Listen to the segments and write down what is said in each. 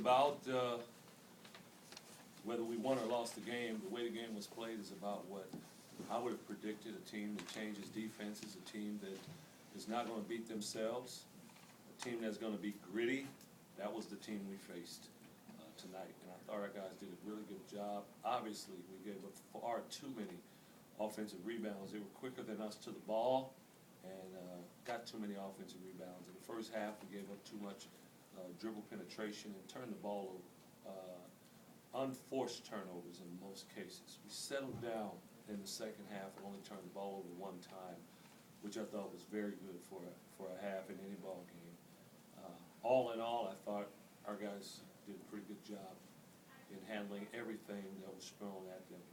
about whether we won or lost the game. The way the game was played is about what I would have predicted: a team that changes defenses, a team that is not going to beat themselves, a team that's going to be gritty. That was the team we faced tonight, and I thought our guys did a really good job. Obviously, we gave up far too many offensive rebounds. They were quicker than us to the ball and got too many offensive rebounds. In the first half, we gave up too much dribble penetration and turned the ball over. Unforced turnovers in most cases. We settled down in the second half and only turned the ball over one time, which I thought was very good for a half in any ball game. All in all, I thought our guys did a pretty good job in handling everything that was thrown at them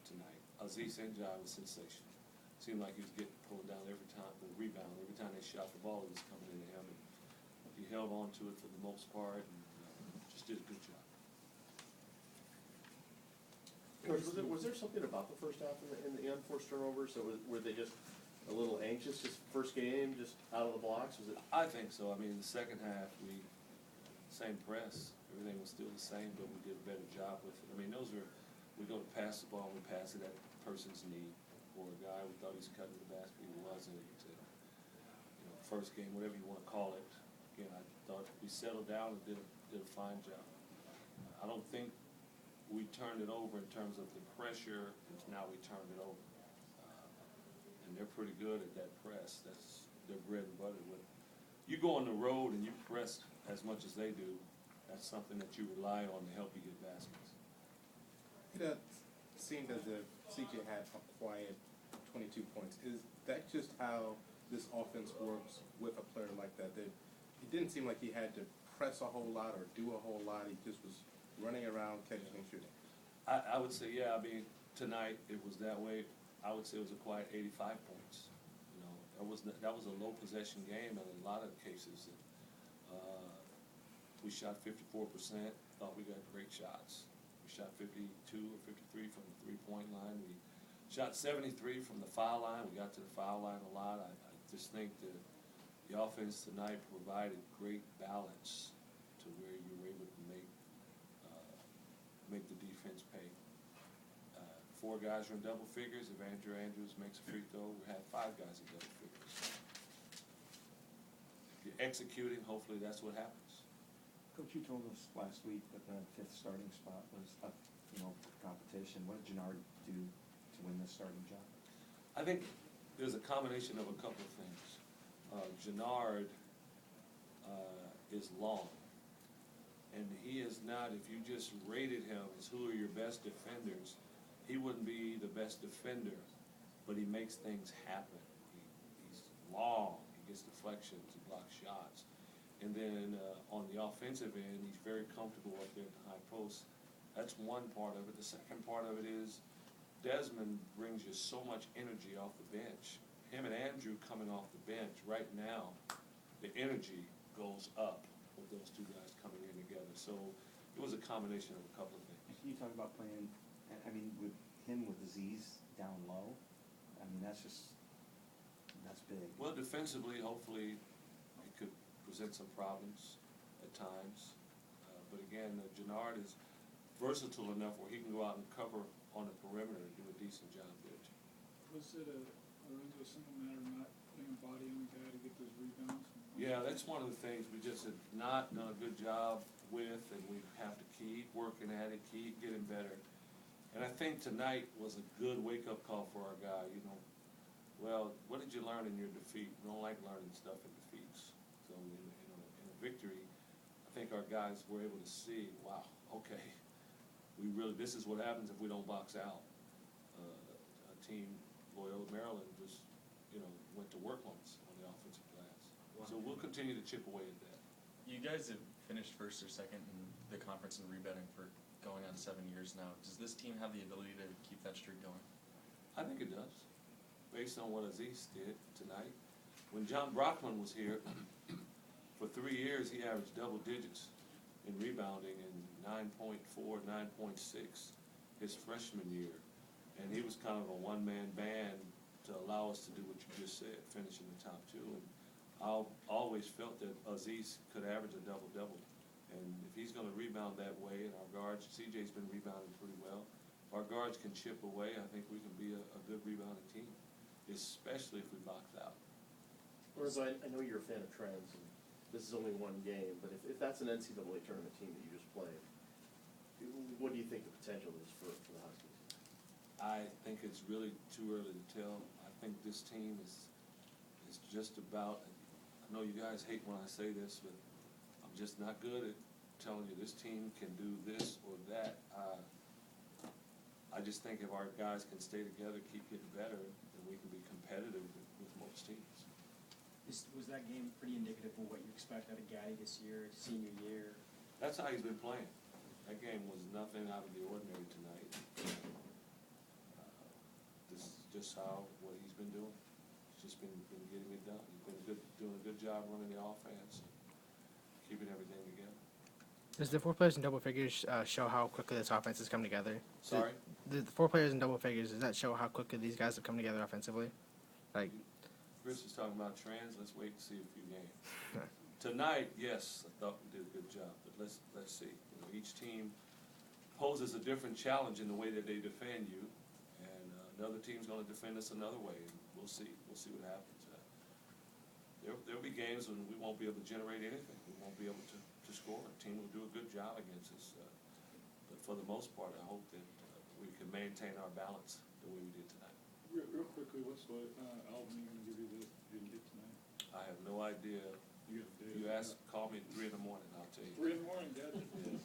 tonight. Aziz Ndiaye was sensational. Seemed like he was getting pulled down every time, the rebound, every time they shot the ball, it was coming into him. And he held on to it for the most part and just did a good job. Coach, was there something about the first half in the unforced turnovers? So were they just a little anxious, just first game, just out of the blocks? Was it? I think so. I mean, the second half, same press, everything was still the same, but we did a better job with it. I mean, we go to pass the ball, we pass it at the person's knee, or a guy we thought he was cutting the basket, he wasn't. First game, whatever you want to call it. Again, I thought we settled down and did a fine job. I don't think we turned it over in terms of the pressure. Now we turned it over, and they're pretty good at that press. That's their bread and butter. When you go on the road and you press as much as they do, that's something that you rely on to help you get baskets. It seemed as if CJ had a quiet 22 points. Is that just how this offense works with a player like that? That it didn't seem like he had to press a whole lot or do a whole lot. He just was running around, catching and shooting. I would say, yeah. I mean, tonight it was that way. I would say it was a quiet 85 points. That was a low possession game in a lot of cases. We shot 54%. Thought we got great shots. We shot 52 or 53 from the three-point line. We shot 73 from the foul line. We got to the foul line a lot. I just think that the offense tonight provided great balance to where you were able to make the defense pay. 4 guys are in double figures. If Andrew Andrews makes a free throw, we have 5 guys in double figures. If you're executing, hopefully that's what happens. Coach, you told us last week that the 5th starting spot was up, competition. What did Gennard do to win this starting job? I think there's a combination of a couple of things. Gennard is long. And he is not, if you just rated him as who are your best defenders, he wouldn't be the best defender, but he makes things happen. He's long, he gets deflections, he blocks shots. And then on the offensive end, he's very comfortable up there at the high post. That's one part of it. The second part of it is Desmond brings you so much energy off the bench. Him and Andrew coming off the bench right now, the energy goes up with those 2 guys coming in together. So it was a combination of a couple of things. Can you talk about playing, with him with Aziz down low? That's big. Well, defensively, hopefully it could present some problems at times. But again, Gennard is versatile enough where he can go out and cover on the perimeter and do a decent job there. Was it Lorenzo, a simple matter of not putting a body on the guy to get those rebounds? Yeah, that's one of the things we just have not done a good job with, and we have to keep working at it, keep getting better. And I think tonight was a good wake-up call for our guy. Well, what did you learn in your defeat? We don't like learning stuff in defeats. So in a victory, I think our guys were able to see, wow, okay, this is what happens if we don't box out. A team, Loyola, Maryland, just went to work on us on the offensive glass. Wow. So we'll continue to chip away at that. You guys have finished first or second in the conference in rebounding for going on 7 years now. Does this team have the ability to keep that streak going? I think it does, based on what Aziz did tonight. When John Brockman was here, for 3 years he averaged double digits in rebounding in 9.4, 9.6 his freshman year. And he was kind of a one-man band to allow us to do what you just said, finish in the top 2. And I always felt that Aziz could average a double-double And if he's gonna rebound that way, and our guards, CJ's been rebounding pretty well, if our guards can chip away, I think we can be a good rebounding team, especially if we box out. Lorenzo, I know you're a fan of trends, and this is only one game, but if that's an NCAA tournament team that you just played, what do you think the potential is for the Huskies? I think it's really too early to tell. I think this team is just about, I know you guys hate when I say this, but I'm just not good at telling you this team can do this or that. I just think if our guys can stay together, keep getting better, then we can be competitive with most teams. Was that game pretty indicative of what you expect out of Gaddy this year, senior year? That's how he's been playing. That game was nothing out of the ordinary tonight. This is just what he's been doing. He's just been getting it done. He's been doing a good job running the offense, keeping everything together. Does the 4 players in double figures show how quickly this offense has come together? Sorry? The 4 players in double figures, does that show how quickly these guys have come together offensively? Like, Chris is talking about trends. Let's wait and see a few games. Tonight, yes, I thought we did a good job, but let's see. You know, each team poses a different challenge in the way that they defend you, and another team's going to defend us another way, and we'll see. We'll see what happens. There'll be games when we won't be able to generate anything. We won't be able to score. A team will do a good job against us, but for the most part, I hope that we can maintain our balance the way we did tonight. Real quickly, what's Albany gonna give you that you didn't get tonight? I have no idea. You got a day. You call me at 3 in the morning, I'll tell you. 3 in the morning, Dad. Yeah.